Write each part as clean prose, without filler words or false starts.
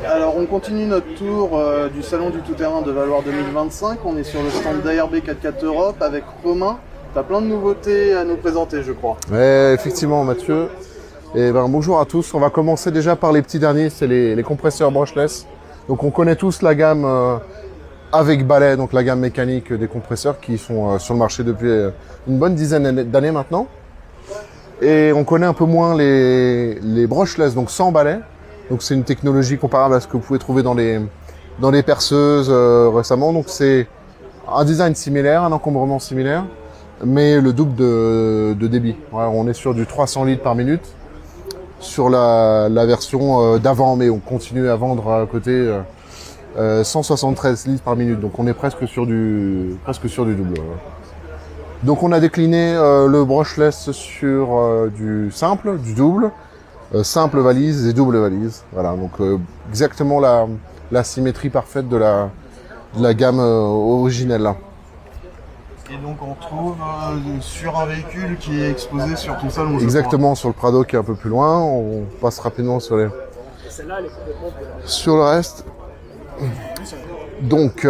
Alors on continue notre tour du salon du tout-terrain de Valoir 2025. On est sur le stand d'ARB 4x4 Europe avec Romain. Tu as plein de nouveautés à nous présenter, je crois. Ouais, effectivement, Mathieu. Et bonjour à tous. On va commencer déjà par les petits derniers, c'est les compresseurs brushless. Donc on connaît tous la gamme avec balai, donc la gamme mécanique des compresseurs qui sont sur le marché depuis une bonne dizaine d'années maintenant. Et on connaît un peu moins les brushless, donc sans balai. Donc c'est une technologie comparable à ce que vous pouvez trouver dans les perceuses récemment. Donc c'est un design similaire, un encombrement similaire, mais le double de débit. Ouais, on est sur du 300 litres par minute sur la version d'avant, mais on continue à vendre à côté 173 litres par minute. Donc on est presque sur du double. Donc on a décliné le brushless sur du simple, du double, simple valise et double valise. Voilà, donc exactement la symétrie parfaite de la gamme originelle là. Et donc on trouve sur un véhicule qui est exposé sur ton salon. Exactement, sur le Prado qui est un peu plus loin. On passe rapidement sur le reste. Donc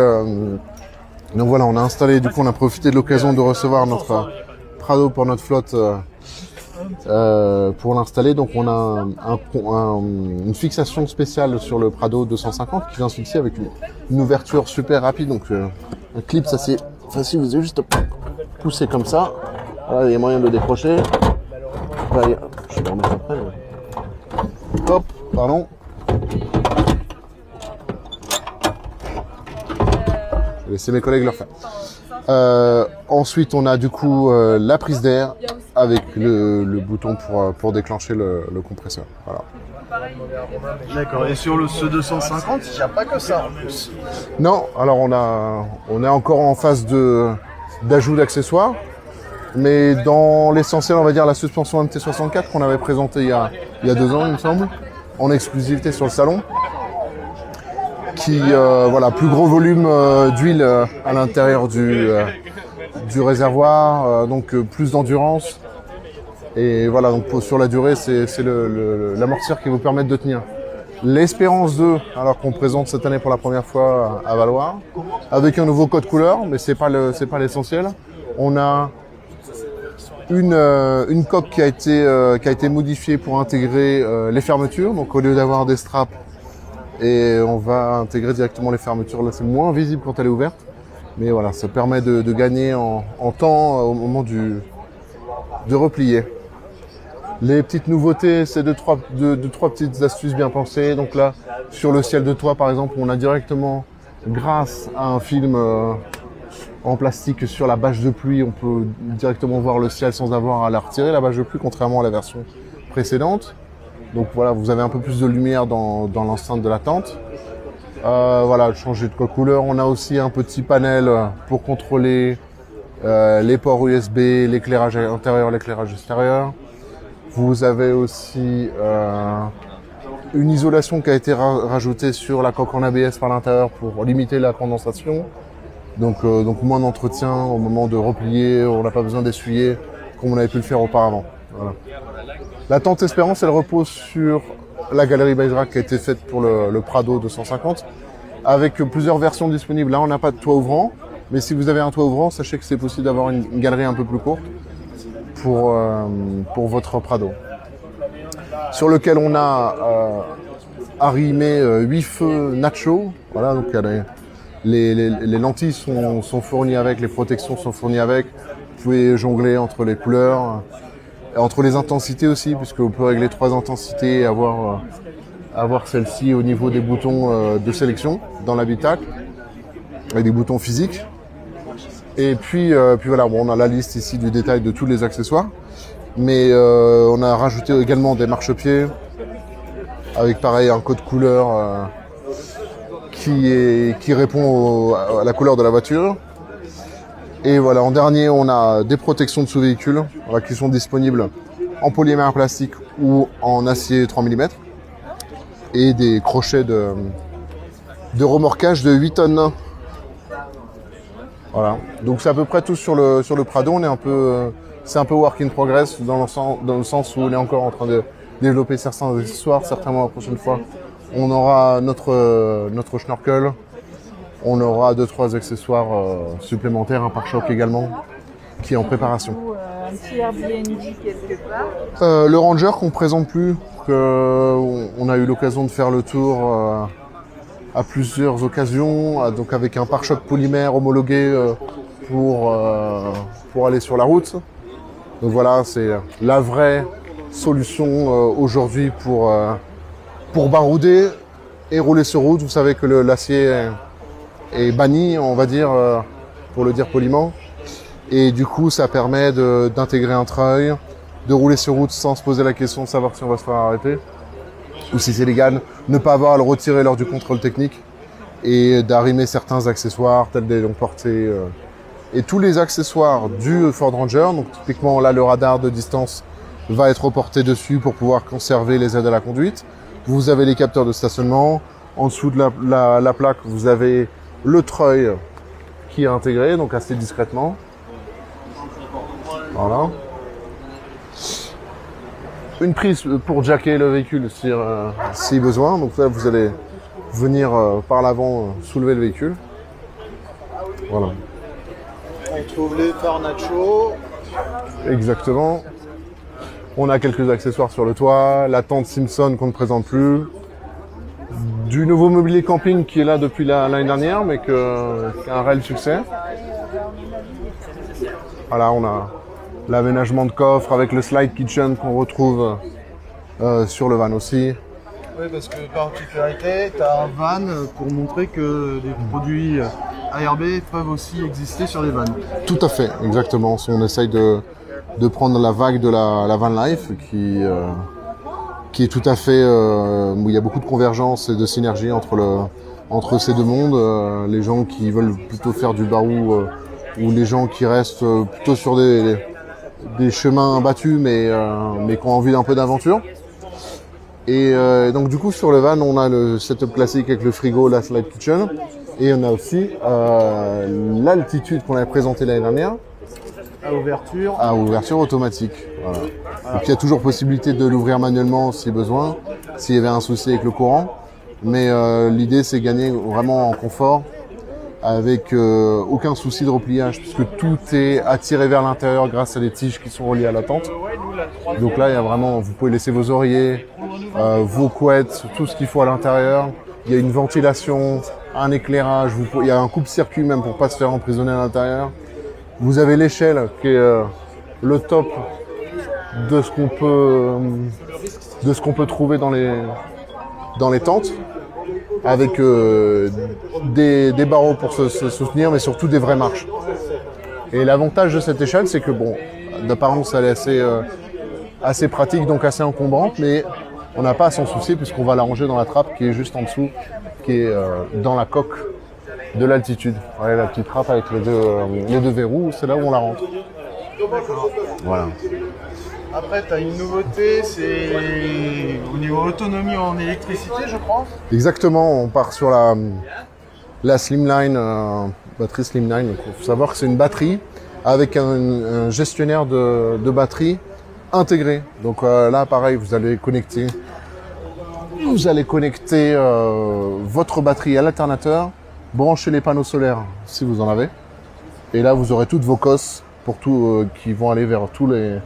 voilà, on a installé, du coup on a profité de l'occasion de recevoir notre Prado pour notre flotte pour l'installer. Donc on a une fixation spéciale sur le Prado 250 qui vient se fixer avec une ouverture super rapide. Donc un clip, ça c'est facile, vous avez juste pousser comme ça. Voilà, il y a moyen de le décrocher. Là, je vais le remettre après. Mais... Hop, pardon. Je vais laisser mes collègues le faire. Ensuite, on a du coup la prise d'air avec le bouton pour déclencher le compresseur. Voilà. D'accord. Et sur ce 250, il n'y a pas que ça en plus. Non, alors on est encore en phase d'ajout d'accessoires, mais dans l'essentiel, on va dire la suspension MT64 qu'on avait présentée il y a 2 ans, il me semble, en exclusivité sur le salon, qui voilà, plus gros volume d'huile à l'intérieur du réservoir, donc plus d'endurance. Et voilà, donc sur la durée, c'est l'amortisseur qui vous permet de tenir. L'Espérance 2, alors qu'on présente cette année pour la première fois à Valoir, avec un nouveau code couleur, mais c'est pas l'essentiel. On a une coque qui a été modifiée pour intégrer les fermetures. Donc au lieu d'avoir des straps, et on va intégrer directement les fermetures. Là, c'est moins visible quand elle est ouverte, mais voilà, ça permet de gagner en temps au moment de replier. Les petites nouveautés, c'est deux, trois petites astuces bien pensées. Donc là, sur le ciel de toit, par exemple, on a directement, grâce à un film en plastique sur la bâche de pluie, on peut directement voir le ciel sans avoir à la retirer, la bâche de pluie, contrairement à la version précédente. Donc voilà, vous avez un peu plus de lumière dans l'enceinte de la tente. Voilà, changer de code couleur. On a aussi un petit panel pour contrôler les ports USB, l'éclairage intérieur, l'éclairage extérieur. Vous avez aussi une isolation qui a été rajoutée sur la coque en ABS par l'intérieur pour limiter la condensation. Donc moins d'entretien au moment de replier, on n'a pas besoin d'essuyer comme on avait pu le faire auparavant. Voilà. La tente Espérance, elle repose sur la galerie Bajrak qui a été faite pour le Prado 250 avec plusieurs versions disponibles. Là, on n'a pas de toit ouvrant, mais si vous avez un toit ouvrant, sachez que c'est possible d'avoir une galerie un peu plus courte pour votre Prado, sur lequel on a arrimé 8 feux Nacho. Voilà, donc les lentilles sont fournies avec, les protections sont fournies avec. Vous pouvez jongler entre les couleurs, entre les intensités aussi, puisque vous pouvez régler 3 intensités et avoir celle-ci au niveau des boutons de sélection dans l'habitacle, avec des boutons physiques. Et puis voilà, bon, on a la liste ici du détail de tous les accessoires, mais on a rajouté également des marchepieds avec pareil un code couleur qui répond à la couleur de la voiture. Et voilà, en dernier, on a des protections de sous-véhicule voilà, qui sont disponibles en polymère plastique ou en acier 3 mm et des crochets de remorquage de 8 tonnes. Voilà, donc c'est à peu près tout sur le Prado. On est c'est un peu work in progress dans le sens où on est encore en train de développer certains accessoires. Certainement la prochaine fois, On aura notre schnorkel. On aura 2-3 accessoires supplémentaires, un pare-choc également, qui est en préparation. Un petit Airbnb quelque part. Le Ranger qu'on présente plus, on a eu l'occasion de faire le tour à plusieurs occasions, donc avec un pare-choc polymère homologué pour aller sur la route. Donc voilà, c'est la vraie solution aujourd'hui pour barouder et rouler sur route. Vous savez que l'acier est banni, on va dire, pour le dire poliment. Et du coup, ça permet d'intégrer un treuil, de rouler sur route sans se poser la question de savoir si on va se faire arrêter ou si c'est légal, ne pas avoir à le retirer lors du contrôle technique et d'arrimer certains accessoires tels des longues portées. Et tous les accessoires du Ford Ranger, donc typiquement là le radar de distance va être reporté dessus pour pouvoir conserver les aides à la conduite. Vous avez les capteurs de stationnement. En dessous de la plaque, vous avez le treuil qui est intégré, donc assez discrètement. Voilà. Une prise pour jacker le véhicule si besoin. Donc là, vous allez venir par l'avant soulever le véhicule. Voilà. On trouve les phares Nacho. Exactement. On a quelques accessoires sur le toit, la tente Simpson qu'on ne présente plus, du nouveau mobilier camping qui est là depuis l'année dernière, mais qui a un réel succès. Voilà, on a l'aménagement de coffre avec le slide kitchen qu'on retrouve sur le van aussi. Oui, parce que particularité, tu as un van pour montrer que des produits ARB peuvent aussi exister sur les vannes. Tout à fait, exactement. On essaye de prendre la vague de la van life qui est tout à fait où il y a beaucoup de convergence et de synergie entre ces deux mondes. Les gens qui veulent plutôt faire du barou ou les gens qui restent plutôt sur des chemins battus mais qui ont envie d'un peu d'aventure. Et donc du coup sur le van on a le setup classique avec le frigo, la slide kitchen et on a aussi l'altitude qu'on avait présenté l'année dernière. À ouverture. À ouverture automatique. Voilà. Donc il y a toujours possibilité de l'ouvrir manuellement si besoin, s'il y avait un souci avec le courant. Mais l'idée c'est gagner vraiment en confort avec aucun souci de repliage puisque tout est attiré vers l'intérieur grâce à des tiges qui sont reliées à la tente. Donc là il y a vraiment, vous pouvez laisser vos oreillers, vos couettes, tout ce qu'il faut à l'intérieur. Il y a une ventilation, un éclairage, il y a un coupe-circuit même pour pas se faire emprisonner à l'intérieur. Vous avez l'échelle qui est le top de ce qu'on peut trouver dans les tentes, avec des barreaux pour se soutenir, mais surtout des vraies marches. Et l'avantage de cette échelle, c'est que bon, d'apparence elle est assez pratique, donc assez encombrante, mais on n'a pas à s'en soucier puisqu'on va la ranger dans la trappe qui est juste en dessous, qui est dans la coque de l'altitude. Voilà la petite trappe avec les deux verrous, c'est là où on la rentre. Voilà. Après, tu as une nouveauté, c'est au niveau autonomie en électricité, je crois. Exactement, on part sur la Slimline, batterie Slimline. Il faut savoir que c'est une batterie avec un gestionnaire de batterie intégré. Donc là, pareil, vous allez connecter votre batterie à l'alternateur, brancher les panneaux solaires si vous en avez. Et là, vous aurez toutes vos cosses pour qui vont aller vers tous les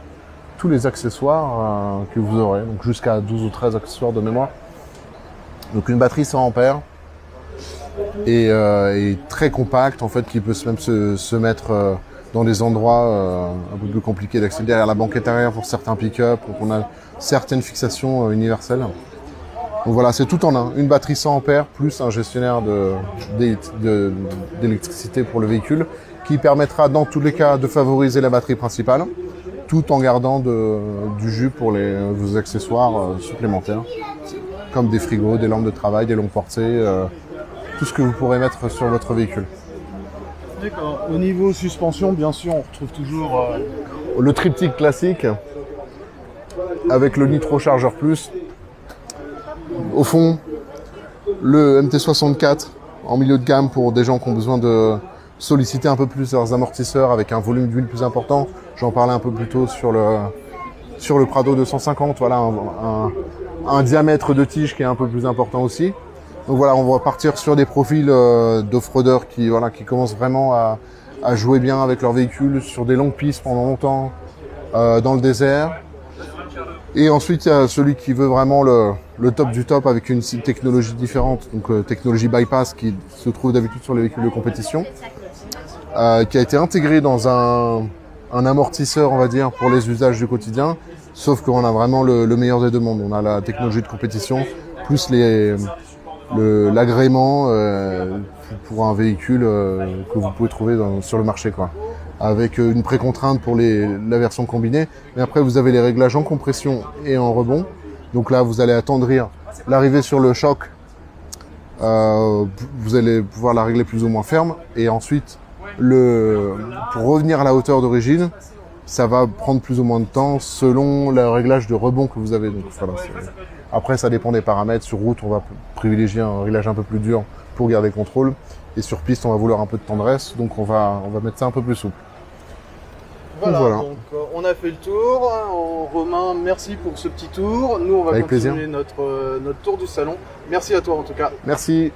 accessoires que vous aurez. Donc jusqu'à 12 ou 13 accessoires de mémoire. Donc une batterie 100 ampères et très compacte en fait, qui peut même se mettre dans des endroits un peu plus compliqués d'accéder, derrière la banquette arrière pour certains pick-up. Donc on a certaines fixations universelles. Donc voilà, c'est tout en un. Une batterie 100 ampères plus un gestionnaire d'électricité pour le véhicule qui permettra dans tous les cas de favoriser la batterie principale tout en gardant du jus pour vos accessoires supplémentaires comme des frigos, des lampes de travail, des longues portées, tout ce que vous pourrez mettre sur votre véhicule. D'accord. Au niveau suspension, bien sûr, on retrouve toujours le triptyque classique avec le Nitro Charger Plus. Au fond, le MT64 en milieu de gamme pour des gens qui ont besoin de solliciter un peu plus leurs amortisseurs avec un volume d'huile plus important. J'en parlais un peu plus tôt sur le Prado 250. Voilà, un diamètre de tige qui est un peu plus important aussi. Donc voilà, on va partir sur des profils d'off-roaders qui commencent vraiment à jouer bien avec leur véhicule sur des longues pistes pendant longtemps dans le désert. Et ensuite, il y a celui qui veut vraiment le top du top avec une technologie différente, donc technologie bypass qui se trouve d'habitude sur les véhicules de compétition, qui a été intégré dans un amortisseur, on va dire, pour les usages du quotidien, sauf qu'on a vraiment le meilleur des deux mondes. On a la technologie de compétition plus l'agrément pour un véhicule que vous pouvez trouver sur le marché, quoi. Avec une précontrainte pour la version combinée. Mais après, vous avez les réglages en compression et en rebond. Donc là, vous allez attendrir l'arrivée sur le choc. Vous allez pouvoir la régler plus ou moins ferme. Et ensuite, pour revenir à la hauteur d'origine, ça va prendre plus ou moins de temps selon le réglage de rebond que vous avez. Donc, voilà, après, ça dépend des paramètres. Sur route, on va privilégier un réglage un peu plus dur pour garder le contrôle. Et sur piste, on va vouloir un peu de tendresse. Donc, on va mettre ça un peu plus souple. Voilà. Donc on a fait le tour. Romain, merci pour ce petit tour. Nous, on va continuer notre tour du salon. Merci à toi en tout cas. Merci.